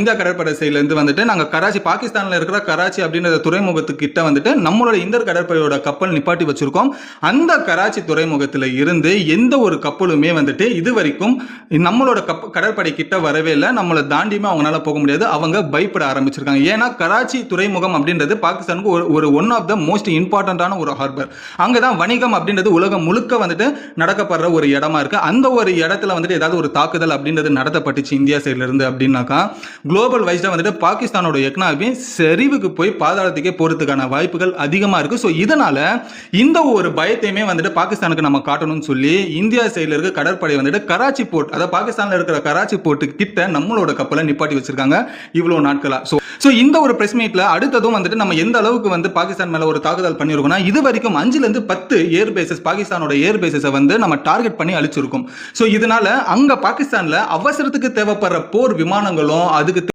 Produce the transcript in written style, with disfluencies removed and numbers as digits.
India கடற்படை சைட்லேருந்து வந்துட்டு நாங்கள் கராச்சி, பாகிஸ்தானில் இருக்கிற கராச்சி அப்படின்ற துறைமுகத்துக்கிட்ட வந்துட்டு நம்மளோட இந்திய கடற்படையோட கப்பல் நிப்பாட்டி வச்சிருக்கோம். அந்த கராச்சி துறைமுகத்தில் இருந்து எந்த ஒரு கப்பலுமே வந்துட்டு இது வரைக்கும் நம்மளோட கடற்படை கிட்ட வரவே இல்லை. நம்மளை தாண்டியுமே அவங்களால போக முடியாது. அவங்க பயப்பட ஆரம்பிச்சிருக்காங்க. ஏன்னா கராச்சி துறைமுகம் அப்படின்றது பாகிஸ்தானுக்கு ஒரு ஒன் ஆஃப் த மோஸ்ட் இம்பார்ட்டன்டான ஒரு ஹார்பர். அங்கதான் வணிகம் அப்படின்றது உலகம் முழுக்க வந்துட்டு நடக்கப்படுற ஒரு இடமா இருக்கு. அந்த ஒரு இடத்துல வந்துட்டு ஏதாவது ஒரு தாக்குதல் அப்படின்றது நடத்தப்பட்டுச்சு இந்தியா சைட்ல இருந்து அப்படின்னாக்கா குளோபல் வைஸ்டா வந்துட்டு பாகிஸ்தானோட எக்கனாமி சரிவுக்கு போய் பாதாளத்துக்கே போறதுக்கான வாய்ப்புகள் அதிகமா இருக்கு. ஸோ இதனால இந்த ஒரு பயத்தையுமே வந்துட்டு பாகிஸ்தானுக்கு நம்ம காட்டணும்னு சொல்லி இந்தியா சைட்ல இருக்க கடற்படை வந்துட்டு கராச்சி போர்ட், அதாவது பாகிஸ்தான்ல இருக்கிற கராச்சி போர்ட் கிட்ட நம்மளோட கப்பலை நிப்பாட்டி வச்சிருக்காங்க இவ்வளவு நாட்களா. ஸோ இந்த ஒரு பிரஸ் மீட்ல அடுத்ததும் வந்துட்டு நம்ம எந்த அளவுக்கு வந்து பாகிஸ்தான் மேல ஒரு தாக்குதல் பண்ணிருக்கோம்னா, இது வரைக்கும் 5 to 10 ஏர் பேசஸ், பாகிஸ்தானோட ஏர் பேசஸை வந்து நம்ம டார்கெட் பண்ணி அழிச்சிருக்கோம். ஸோ இதனால அங்க பாகிஸ்தான்ல அவசரத்துக்கு தேவைப்படுற போர் விமானங்களும் அதுக்கு